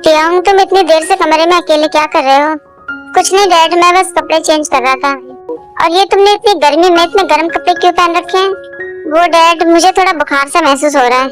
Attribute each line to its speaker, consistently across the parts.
Speaker 1: तियांग, तुम इतनी देर से कमरे में अकेले क्या कर रहे हो? कुछ नहीं डैड, मैं बस कपड़े चेंज कर रहा था। और ये तुमने इतनी गर्मी में इतने गर्म कपड़े क्यों पहन रखे हैं? वो डैड, मुझे थोड़ा बुखार सा महसूस हो रहा है।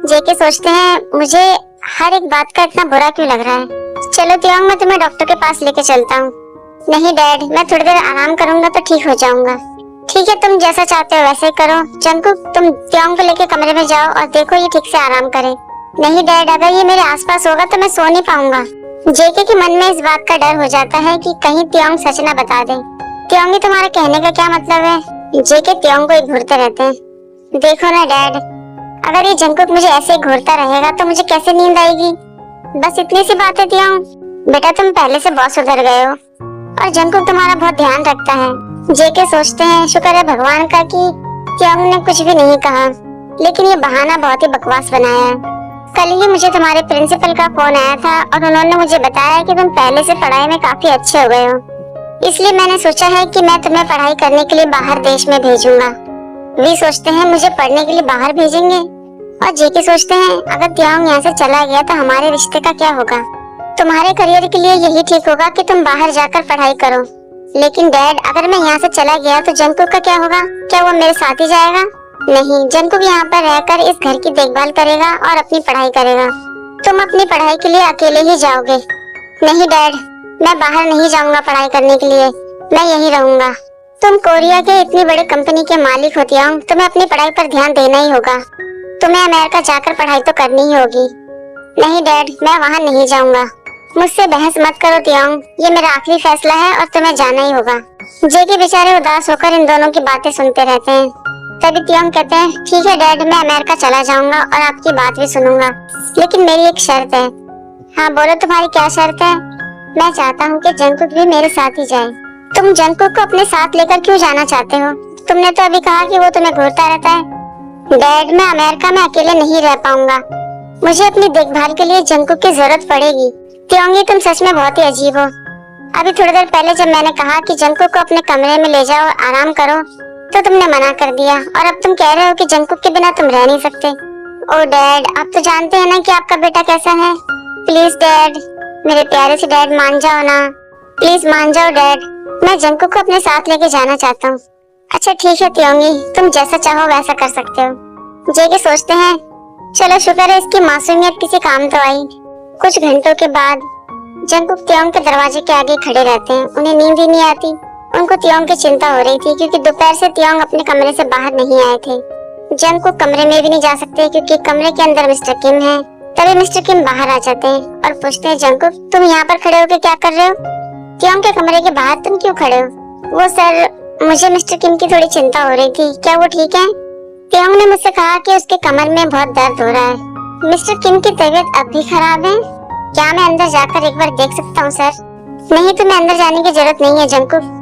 Speaker 1: जेके सोचते हैं मुझे हर एक बात का इतना बुरा क्यों लग रहा है। चलो तियांग, मैं तुम्हें डॉक्टर के पास लेके चलता हूँ। नहीं डैड, मैं थोड़ी देर आराम करूंगा तो ठीक हो जाऊंगा। ठीक है, तुम जैसा चाहते हो वैसे ही करो। जंकुक, तुम तियांग को लेके कमरे में जाओ और देखो ये ठीक से आराम करे। नहीं डैड, अगर ये मेरे आसपास होगा तो मैं सो नहीं पाऊंगा। जेके के मन में इस बात का डर हो जाता है कि कहीं तियांग सच ना बता दे। तियांग, ये तुम्हारा कहने का क्या मतलब है? जेके तियांग को ही घूरते रहते हैं। देखो ना डैड, अगर ये जंकुक मुझे ऐसे ही घूरता रहेगा तो मुझे कैसे नींद आएगी? बस इतनी सी बात है तियांग। बेटा, तुम पहले से बहुत सुधर गए हो और जंकुक तुम्हारा बहुत ध्यान रखता है। जेके सोचते हैं शुक्र है भगवान का कि तियांग ने कुछ भी नहीं कहा, लेकिन ये बहाना बहुत ही बकवास बनाया है। कल ही मुझे तुम्हारे प्रिंसिपल का फोन आया था और उन्होंने मुझे बताया कि तुम पहले से पढ़ाई में काफी अच्छे हो गए हो, इसलिए मैंने सोचा है कि मैं तुम्हें पढ़ाई करने के लिए बाहर देश में भेजूंगा। वे सोचते हैं मुझे पढ़ने के लिए बाहर भेजेंगे और जेके सोचते हैं अगर तियांग यहाँ से चला गया तो हमारे रिश्ते का क्या होगा। तुम्हारे करियर के लिए यही ठीक होगा कि तुम बाहर जाकर पढ़ाई करो। लेकिन डैड, अगर मैं यहाँ से चला गया तो जंकुक का क्या होगा? क्या वो मेरे साथ ही जाएगा? नहीं, जंकुक यहाँ पर रहकर इस घर की देखभाल करेगा और अपनी पढ़ाई करेगा। तुम अपनी पढ़ाई के लिए अकेले ही जाओगे। नहीं डैड, मैं बाहर नहीं जाऊंगा पढ़ाई करने के लिए, मैं यहीं रहूंगा। तुम कोरिया के इतनी बड़ी कंपनी के मालिक हो तियांग, तुम्हें अपनी पढ़ाई पर ध्यान देना ही होगा। तुम्हें अमेरिका जाकर पढ़ाई तो करनी ही होगी। नहीं डैड, मैं वहाँ नहीं जाऊंगा। मुझसे बहस मत करो तियांग, ये मेरा आखिरी फैसला है और तुम्हें जाना ही होगा। जेके बेचारे उदास होकर इन दोनों की बातें सुनते रहते हैं। तभी तियांग कहते हैं ठीक है डैड, मैं अमेरिका चला जाऊंगा और आपकी बात भी सुनूंगा, लेकिन मेरी एक शर्त है। हाँ बोलो, तुम्हारी क्या शर्त है? मैं चाहता हूँ कि जंकुक भी मेरे साथ ही जाए। तुम जंकुक को अपने साथ लेकर क्यों जाना चाहते हो? तुमने तो अभी कहा कि वो तुम्हें घूरता रहता है। डैड, मैं अमेरिका में अकेले नहीं रह पाऊंगा, मुझे अपनी देखभाल के लिए जंकुक की जरूरत पड़ेगी। तियांग, तुम सच में बहुत ही अजीब हो। अभी थोड़ी देर पहले जब मैंने कहा कि जंकुक को अपने कमरे में ले जाओ और आराम करो तो तुमने मना कर दिया, और अब तुम कह रहे हो कि जंकुक के बिना तुम रह नहीं सकते। ओ डैड, आप तो जानते हैं ना कि आपका बेटा कैसा है। प्लीज डैड, मेरे प्यारे से डैड, मान जाओ ना, प्लीज मान जाओ डैड, मैं जंकुक को अपने साथ लेके जाना चाहता हूँ। अच्छा ठीक है तियांगी, तुम जैसा चाहो वैसा कर सकते हो। जेके सोचते हैं चलो शुक्र है इसकी मासूमियत किसी काम तो आई। कुछ घंटों के बाद जंकुक तियांग के दरवाजे के आगे खड़े रहते हैं। उन्हें नींद ही नहीं आती। उनको तियांग की चिंता हो रही थी क्योंकि दोपहर से तियांग अपने कमरे से बाहर नहीं आए थे। जंकुक कमरे में भी नहीं जा सकते क्योंकि कमरे के अंदर मिस्टर किम है। तभी मिस्टर किम बाहर आ जाते हैं और पूछते हैं जंकुक, तुम यहाँ पर खड़े होकर क्या कर रहे हो? तियांग के कमरे के बाहर तुम क्यों खड़े हो? वो सर, मुझे मिस्टर किम की थोड़ी चिंता हो रही थी, क्या वो ठीक है? तियांग ने मुझसे कहा कि उसके कमर में बहुत दर्द हो रहा है। मिस्टर किम की तबीयत अब भी खराब है, क्या मैं अंदर जाकर एक बार देख सकता हूँ सर? नहीं, तुम्हें अंदर जाने की जरूरत नहीं है जंकुक,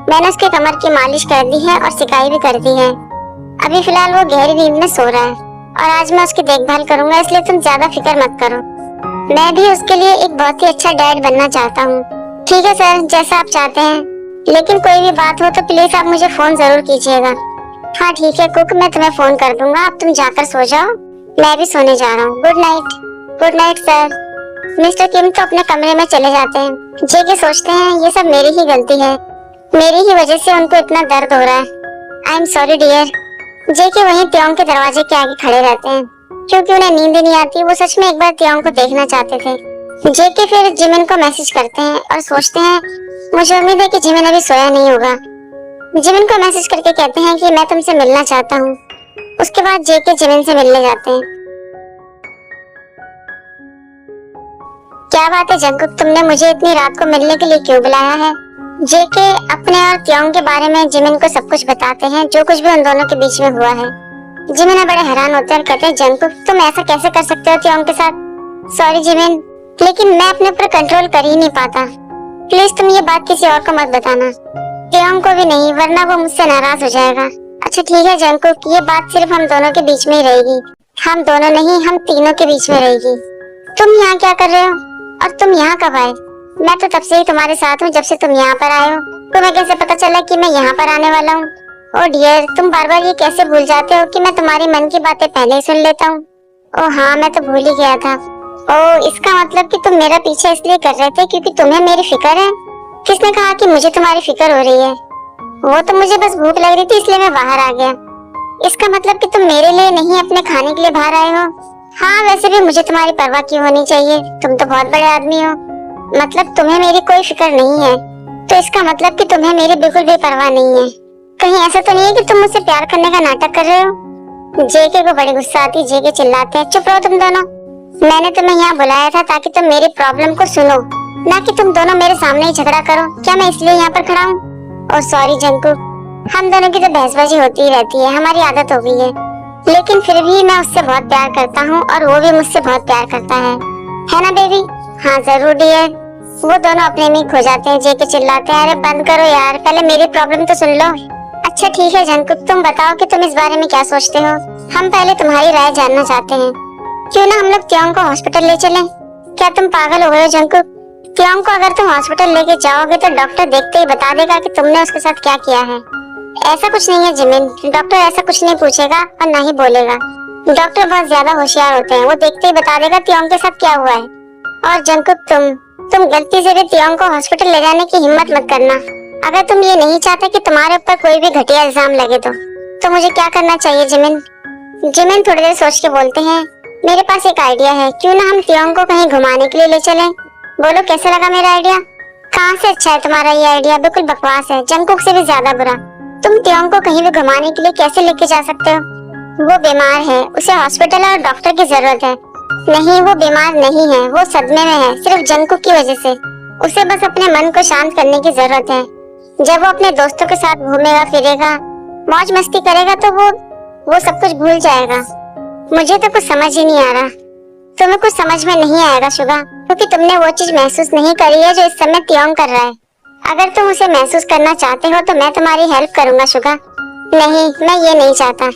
Speaker 1: मैंने उसके कमर की मालिश कर दी है और सिकाई भी कर दी है। अभी फिलहाल वो गहरी नींद में सो रहा है और आज मैं उसकी देखभाल करूंगा, इसलिए तुम ज्यादा फिक्र मत करो। मैं भी उसके लिए एक बहुत ही अच्छा डैड बनना चाहता हूँ। ठीक है सर, जैसा आप चाहते हैं, लेकिन कोई भी बात हो तो प्लीज आप मुझे फोन जरूर कीजिएगा। हाँ ठीक है कुक, मैं तुम्हें फोन कर दूंगा, अब तुम जाकर सो जाओ, मैं भी सोने जा रहा हूँ। Good night. Good night sir. Mister Kim तो अपने कमरे में चले जाते हैं। जेके सोचते हैं ये सब मेरी ही गलती है, मेरी ही वजह से उनको इतना दर्द हो रहा है। I am sorry dear. JK वहीं तियांग के दरवाजे के आगे खड़े रहते हैं क्योंकि उन्हें नींद ही नहीं आती। वो सच में एक बार तियांग को देखना चाहते थे। जेके फिर जिमिन को मैसेज करते हैं और सोचते हैं मुझे उम्मीद है कि जिमिन अभी सोया नहीं होगा। जिमिन को मैसेज करके कहते हैं कि मैं तुमसे मिलना चाहता हूँ। उसके बाद जेके जिमिन से मिलने जाते हैं। क्या बात है जंकुक, तुमने मुझे इतनी रात को मिलने के लिए क्यों बुलाया है? जेके अपने और तियांग के बारे में जिमिन को सब कुछ बताते हैं, जो कुछ भी उन दोनों के बीच में हुआ है। जिमिन बड़े हैरान होते हैं और कहते हैं जंकुक, तुम ऐसा कैसे कर सकते हो तियांग के साथ? सॉरी जिमिन, लेकिन मैं अपने ऊपर कंट्रोल कर ही नहीं पाता। प्लीज तुम ये बात किसी और को मत बताना, तियांग को भी नहीं, वरना वो मुझसे नाराज हो जाएगा। अच्छा ठीक है जंकुक, ये बात सिर्फ हम दोनों के बीच में ही रहेगी। हम दोनों नहीं, हम तीनों के बीच में रहेगी। तुम यहाँ क्या कर रहे हो और तुम यहाँ कब आए? मैं तो तब से ही तुम्हारे साथ हूँ, जब से तुम यहाँ पर आए हो। तुम्हें कैसे पता चला कि मैं यहाँ पर आने वाला हूँ? ओ डियर, तुम बार बार ये कैसे भूल जाते हो कि मैं तुम्हारी मन की बातें पहले ही सुन लेता हूँ। ओ हाँ, मैं तो भूल ही गया था। ओ, इसका मतलब कि तुम मेरा पीछा इसलिए कर रहे थे क्योंकि तुम्हें मेरी फिक्र है। किसने कहा कि मुझे तुम्हारी फिक्र हो रही है? वो तो मुझे बस भूख लग रही थी इसलिए मैं बाहर आ गया। इसका मतलब कि तुम मेरे लिए नहीं अपने खाने के लिए बाहर आए हो। हाँ, वैसे भी मुझे तुम्हारी परवाह क्यों होनी चाहिए, तुम तो बहुत बड़े आदमी हो। मतलब तुम्हें मेरी कोई फिक्र नहीं है, तो इसका मतलब कि तुम्हें मेरी बिल्कुल भी परवाह नहीं है। कहीं ऐसा तो नहीं है कि तुम मुझसे प्यार करने का नाटक कर रहे हो? जेके को बड़ी गुस्सा आती, जेके चिल्लाते हैं, चुप रहो तुम दोनों। मैंने तुम्हें यहाँ बुलाया था ताकि तुम मेरी प्रॉब्लम को सुनो, ना कि तुम दोनों मेरे सामने ही झगड़ा करो। क्या मैं इसलिए यहाँ पर खड़ा हूँ? ओह सॉरी जंकुक, हम दोनों की तो बहसबाजी होती ही रहती है, हमारी आदत हो गई है। लेकिन फिर भी मैं उससे बहुत प्यार करता हूँ और वो भी मुझसे बहुत प्यार करता है ना बेबी? हाँ जरूर डियर। वो दोनों अपने में खो जाते हैं। जेके चिल्लाते हैं, अरे बंद करो यार, पहले मेरी प्रॉब्लम तो सुन लो। अच्छा ठीक है जंकुक, तुम बताओ कि तुम इस बारे में क्या सोचते हो। हम पहले तुम्हारी राय जानना चाहते हैं। क्यों ना हम लोग त्योंग को हॉस्पिटल ले चलें? क्या तुम पागल हो गए हो जंकुक? त्योंग को अगर तुम हॉस्पिटल लेके जाओगे तो डॉक्टर देखते ही बता देगा कि तुमने उसके साथ क्या किया है। ऐसा कुछ नहीं है जिमिन, डॉक्टर ऐसा कुछ नहीं पूछेगा और ना ही बोलेगा। डॉक्टर बहुत ज्यादा होशियार होते हैं, वो देखते ही बता देगा त्योंग के साथ क्या हुआ है। और जंकुक तुम गलती से भी त्योंग को हॉस्पिटल ले जाने की हिम्मत मत करना। अगर तुम ये नहीं चाहते कि तुम्हारे ऊपर कोई भी घटिया इल्जाम लगे तो मुझे क्या करना चाहिए जिमिन? जिमिन थोड़ी देर सोच के बोलते हैं, मेरे पास एक आइडिया है, क्यों ना हम त्योंग को कहीं घुमाने के लिए ले चलें? बोलो कैसा लगा मेरा आइडिया? कहाँ से अच्छा है तुम्हारा ये आइडिया? बिल्कुल बकवास है, जंकुक से भी ज्यादा बुरा। तुम त्योंग को कहीं भी घुमाने के लिए कैसे लेके जा सकते हो? वो बीमार है, उसे हॉस्पिटल और डॉक्टर की जरूरत है। नहीं, वो बीमार नहीं है, वो सदमे में है, सिर्फ जंकुक की वजह से। उसे बस अपने मन को शांत करने की जरूरत है। जब वो अपने दोस्तों के साथ घूमेगा फिरेगा, मौज मस्ती करेगा तो वो सब कुछ भूल जाएगा। मुझे तो कुछ समझ ही नहीं आ रहा। तुम्हें कुछ समझ में नहीं आएगा शुगा, क्योंकि तुमने वो चीज महसूस नहीं करी है जो इस समय त्योंग कर रहा है। अगर तुम उसे महसूस करना चाहते हो तो मैं तुम्हारी हेल्प करूंगा शुगा। नहीं, मैं ये नहीं चाहता।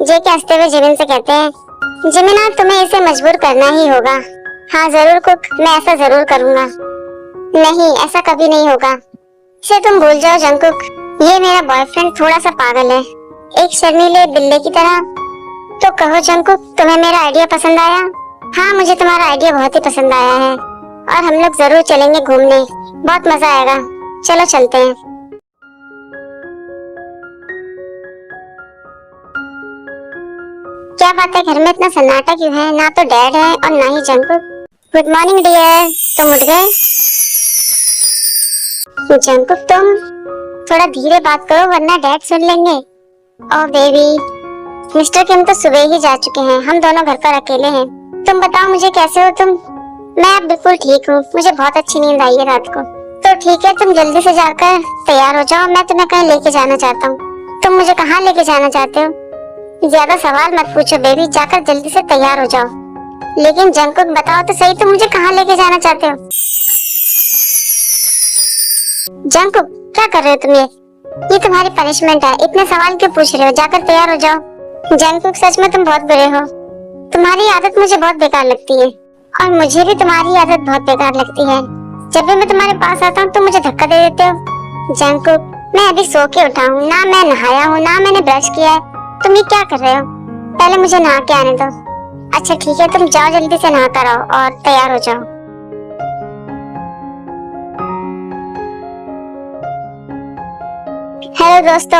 Speaker 1: जेके हंसते हुए जिमिन से कहते हैं, जिमिन तुम्हें इसे मजबूर करना ही होगा। हाँ जरूर कुक, मैं ऐसा जरूर करूंगा। नहीं, ऐसा कभी नहीं होगा, इसे तुम भूल जाओ जंकुक। ये मेरा बॉयफ्रेंड थोड़ा सा पागल है, एक शर्मीले बिल्ले की तरह। तो कहो जंकुक, तुम्हें मेरा आइडिया पसंद आया? हाँ, मुझे तुम्हारा आइडिया बहुत ही पसंद आया है और हम लोग जरूर चलेंगे घूमने, बहुत मजा आएगा। चलो चलते हैं। क्या बात है, घर में इतना सन्नाटा क्यों है? ना तो डैड है और ना ही जंकुक। गुड मॉर्निंग डियर, तुम उठ गए? जंकुक तुम थोड़ा धीरे बात करो वरना डैड सुन लेंगे। ओह बेबी, मिस्टर किम तो सुबह ही जा चुके हैं, हम दोनों घर पर अकेले हैं। तुम बताओ मुझे कैसे हो तुम? मैं अब बिल्कुल ठीक हूँ, मुझे बहुत अच्छी नींद आई है रात को। तो ठीक है, तुम जल्दी से जाकर तैयार हो जाओ, मैं तुम्हें कहीं लेके जाना चाहता हूँ। तुम मुझे कहाँ लेके जाना चाहते हो? ज्यादा सवाल मत पूछो बेबी, जाकर जल्दी से तैयार हो जाओ। लेकिन जंकुक बताओ तो सही, तुम मुझे कहाँ लेके जाना चाहते हो? जंकुक क्या कर रहे हो तुम? ये तुम्हारी पनिशमेंट है, इतने सवाल क्यों पूछ रहे हो? जाकर तैयार हो जाओ। जंकुक सच में तुम बहुत बुरे हो, तुम्हारी आदत मुझे बहुत बेकार लगती है और मुझे भी तुम्हारी आदत बहुत बेकार लगती है। जब भी मैं तुम्हारे पास आता हूँ तुम मुझे धक्का दे देते हो। जंकुक, मैं अभी सो के उठा हूँ, ना मैं नहाया हूँ ना मैंने ब्रश किया है, तुम ये क्या कर रहे हो? पहले मुझे नहा के आने दो। अच्छा ठीक है, तुम जाओ जल्दी से नहा कर आओ और तैयार हो जाओ। हेलो दोस्तों,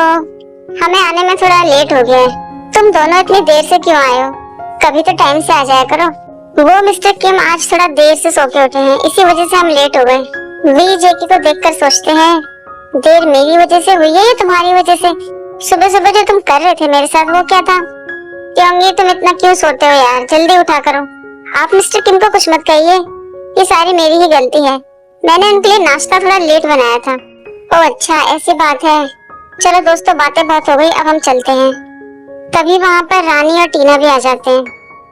Speaker 1: हमें आने में थोड़ा लेट हो गया है। तुम दोनों इतनी देर से क्यों आए हो? कभी तो टाइम से आ जाया करो। वो मिस्टर किम आज थोड़ा देर से सो के उठे हैं, इसी वजह से हम लेट हो गए। वी जेकी को देखकर सोचते हैं, देर मेरी वजह से हुई है या तुम्हारी वजह से? सुबह सुबह जो तुम कर रहे थे मेरे साथ वो क्या था? क्योंकि तुम इतना क्यों सोते हो यार, जल्दी उठा करो। आप मिस्टर किम को कुछ मत कहिए, ये सारी मेरी ही गलती है। मैंने उनके लिए नाश्ता थोड़ा लेट बनाया था। ओह अच्छा, ऐसी बात है। चलो दोस्तों, बातें बहुत हो गई, अब हम चलते हैं। तभी वहाँ पर रानी और टीना भी आ जाते हैं।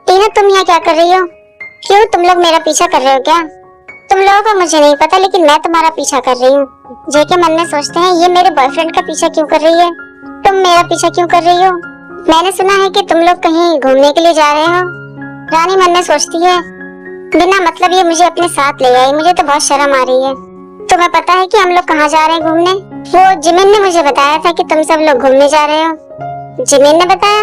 Speaker 1: टीना, तुम यहाँ क्या कर रही हो? क्यों, तुम लोग मेरा पीछा कर रहे हो क्या? तुम लोगों का मुझे नहीं पता, लेकिन मैं तुम्हारा पीछा कर रही हूँ। जेके मन में सोचते हैं, ये मेरे बॉयफ्रेंड का पीछा क्यों कर रही है? तुम मेरा पीछा क्यों कर रही हो? मैंने सुना है कि तुम लोग कहीं घूमने के लिए जा रहे हो। रानी मन में सोचती है, बिना मतलब ये मुझे अपने साथ ले आई, मुझे तो बहुत शर्म आ रही है। तुम्हें पता है कि हम लोग कहाँ जा रहे हैं घूमने? वो जिमिन ने मुझे बताया था कि तुम सब लोग घूमने जा रहे हो। जिमिन ने बताया?